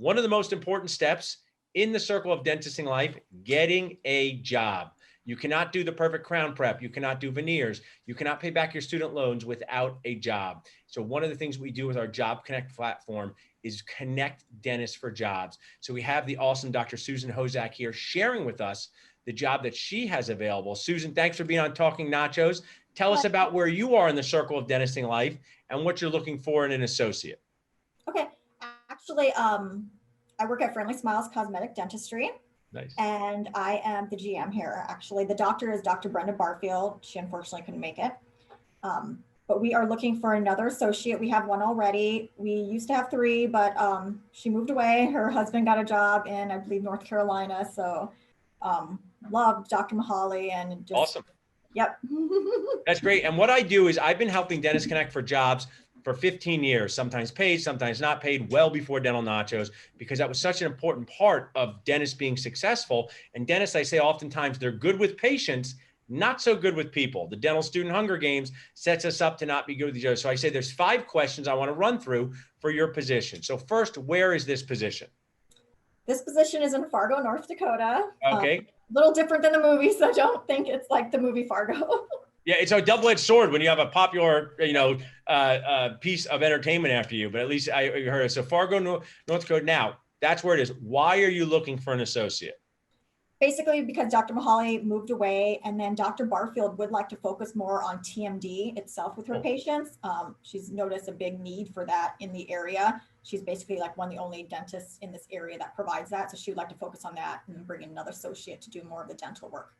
one of the most important steps in the circle of dentisting life, getting a job. You cannot do the perfect crown prep. You cannot do veneers. You cannot pay back your student loans without a job. So one of the things we do with our Job Connect platform is connect dentists for jobs. So we have the awesome Dr. Susan Hozak here sharing with us the job that she has available. Susan, thanks for being on Talking Nachos. Tell us about where you are in the circle of dentisting life and what you're looking for in an associate. Okay. Actually, I work at Friendly Smiles Cosmetic Dentistry. Nice. And I am the GM here. Actually, the doctor is Dr. Brenda Barfield. She unfortunately couldn't make it. But we are looking for another associate. We have one already. We used to have 3, but she moved away. Her husband got a job in, I believe, North Carolina. So loved Dr. Mahali and just. Awesome. Yep. That's great. And what I do is I've been helping Dentists Connect for jobs for 15 years, sometimes paid, sometimes not paid, well before Dental Nachos, because that was such an important part of dentists being successful. And dentists, I say oftentimes, they're good with patients, not so good with people. The dental student Hunger Games sets us up to not be good with each other. So I say there's 5 questions I want to run through for your position. So first, where is this position? This position is in Fargo, North Dakota. Okay. A little different than the movie, so don't think it's like the movie Fargo. Yeah, it's a double-edged sword when you have a popular, piece of entertainment after you. But at least I heard it. So Fargo, North Dakota. Now, that's where it is. Why are you looking for an associate? Basically, because Dr. Mahali moved away, and then Dr. Barfield would like to focus more on TMD itself with her patients. She's noticed a big need for that in the area. She's basically like one of the only dentists in this area that provides that. So she would like to focus on that and bring in another associate to do more of the dental work.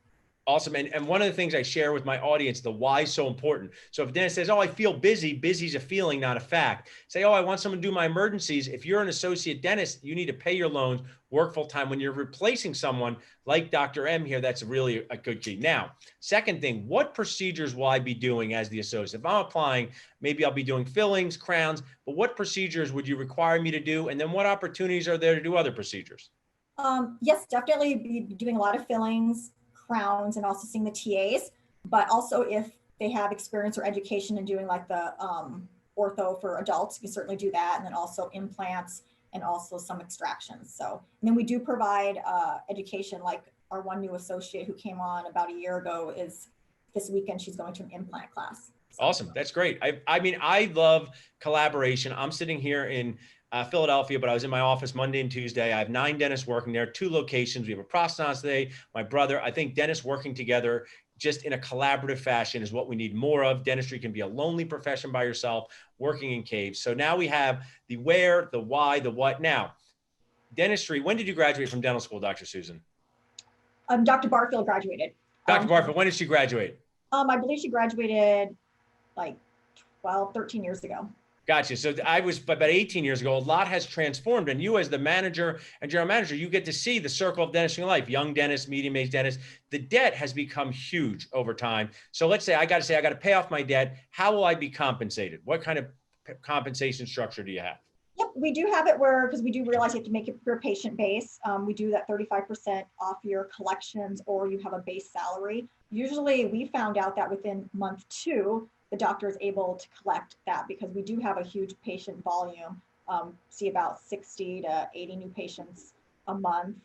Awesome. And one of the things I share with my audience, the why is so important. So if a dentist says, oh, I feel busy, busy's a feeling, not a fact. Say, oh, I want someone to do my emergencies. If you're an associate dentist, you need to pay your loans, work full time. When you're replacing someone like Dr. M here, that's really a good key. Now, second thing, what procedures will I be doing as the associate? If I'm applying, maybe I'll be doing fillings, crowns, but what procedures would you require me to do? And then what opportunities are there to do other procedures? Yes, definitely be doing a lot of fillings, crowns, and also seeing the TAs, but also if they have experience or education in doing like the ortho for adults, you can certainly do that. And then also implants and also some extractions. So, and then we do provide education, like our one new associate who came on about a year ago is this weekend, she's going to an implant class. So. Awesome. That's great. I mean, I love collaboration. I'm sitting here in Philadelphia, but I was in my office Monday and Tuesday. I have 9 dentists working there, 2 locations. We have a prosthodontist today, my brother. I think dentists working together just in a collaborative fashion is what we need more of. Dentistry can be a lonely profession by yourself, working in caves. So now we have the where, the why, the what. Now, dentistry, when did you graduate from dental school, Dr. Susan? Dr. Barfield graduated. Dr. Barfield, when did she graduate? I believe she graduated like 12, 13 years ago. Gotcha. So I was about 18 years ago. A lot has transformed. And you as the manager and general manager, you get to see the circle of dentistry life, young dentists, medium-aged dentists. The debt has become huge over time. So let's say I got to pay off my debt. How will I be compensated? What kind of compensation structure do you have? Yep, we do have it where, because we do realize you have to make it your patient base. We do that 35% off your collections, or you have a base salary. Usually we found out that within month 2, the doctor is able to collect that because we do have a huge patient volume, see about 60 to 80 new patients a month.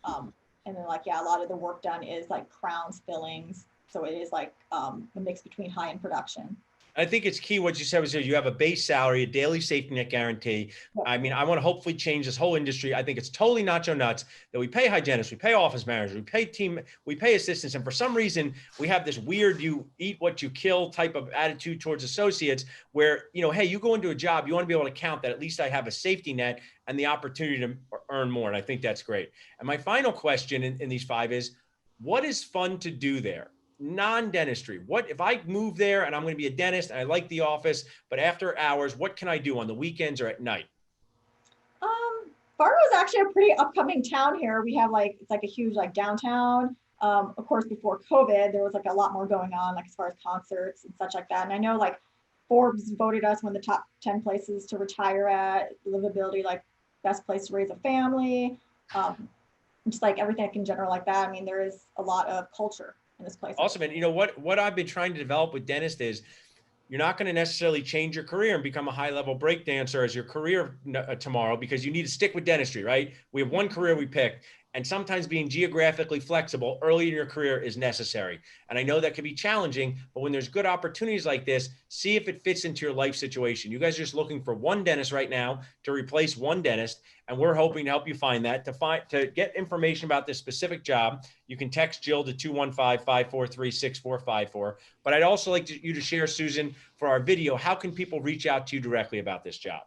And then a lot of the work done is like crowns, fillings. So it is like a mix between high-end production. I think it's key what you said was you have a base salary, a daily safety net guarantee. I mean, I want to hopefully change this whole industry. I think it's totally nacho nuts that we pay hygienists, we pay office managers, we pay assistants. And for some reason, we have this weird, you eat what you kill type of attitude towards associates where, hey, you go into a job, you want to be able to count that at least I have a safety net and the opportunity to earn more. And I think that's great. And my final question in these 5 is, what is fun to do there? Non-dentistry. What if I move there and I'm going to be a dentist and I like the office, but after hours, what can I do on the weekends or at night? Fargo is actually a pretty upcoming town here. We have it's like a huge downtown. Of course, before COVID, there was a lot more going on, as far as concerts and such like that. And I know Forbes voted us one of the top 10 places to retire at, livability, best place to raise a family, just everything in general like that. I mean, there is a lot of culture in this place. Awesome. And what I've been trying to develop with dentists is you're not going to necessarily change your career and become a high-level break dancer as your career tomorrow, because you need to stick with dentistry, right? We have one career we picked, and sometimes being geographically flexible early in your career is necessary. And I know that can be challenging, but when there's good opportunities like this, see if it fits into your life situation. You guys are just looking for one dentist right now to replace one dentist, and we're hoping to help you find that. To get information about this specific job, you can text Jill to 215-543-6454. But I'd also like you to share, Susan, for our video, how can people reach out to you directly about this job?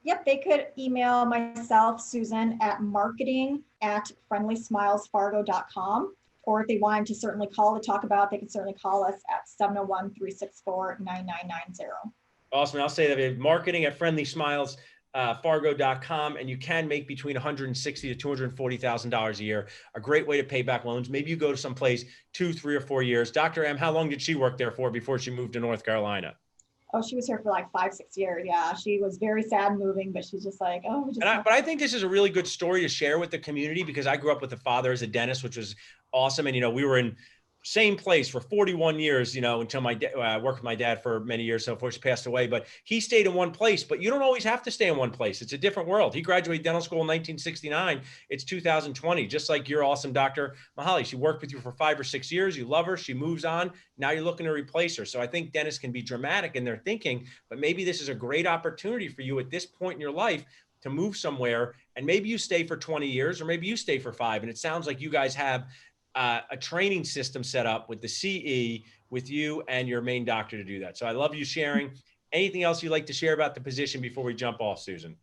Yep, they could email myself, Susan, at marketing@friendlysmilesfargo.com. Or if they wanted to certainly call to talk about, they can certainly call us at 701-364-9990. Awesome. I'll say that marketing@friendlysmilesfargo.com, and you can make between $160,000 to $240,000 a year. A great way to pay back loans. Maybe you go to some place 2, 3, or 4 years. Dr. M, how long did she work there for before she moved to North Carolina? Oh, she was here for like 5, 6 years. Yeah, she was very sad moving, but she's just like, oh. But I think this is a really good story to share with the community, because I grew up with a father as a dentist, which was awesome. And, we were in same place for 41 years, until I worked with my dad for many years. So of course he passed away, but he stayed in one place. But you don't always have to stay in one place. It's a different world. He graduated dental school in 1969. It's 2020, just like your awesome Dr. Mahali. She worked with you for 5 or 6 years. You love her. She moves on. Now you're looking to replace her. So I think dentists can be dramatic in their thinking, but maybe this is a great opportunity for you at this point in your life to move somewhere. And maybe you stay for 20 years, or maybe you stay for 5. And it sounds like you guys have a training system set up with the CE, with you and your main doctor to do that. So I love you sharing. Anything else you'd like to share about the position before we jump off, Susan?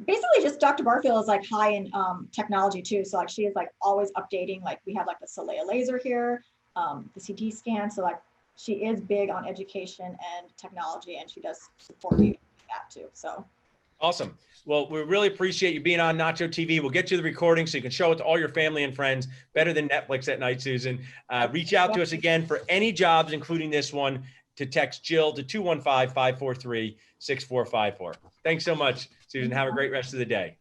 Basically just Dr. Barfield is like high in technology too. So like she is like always updating, like we have like the Soleil laser here, the CT scan. So like she is big on education and technology, and she does support you in that too. So awesome. Well, we really appreciate you being on Nacho TV. We'll get you the recording so you can show it to all your family and friends. Better than Netflix at night, Susan. Reach out to us again for any jobs, including this one, to text Jill to 215-543-6454. Thanks so much, Susan. Have a great rest of the day.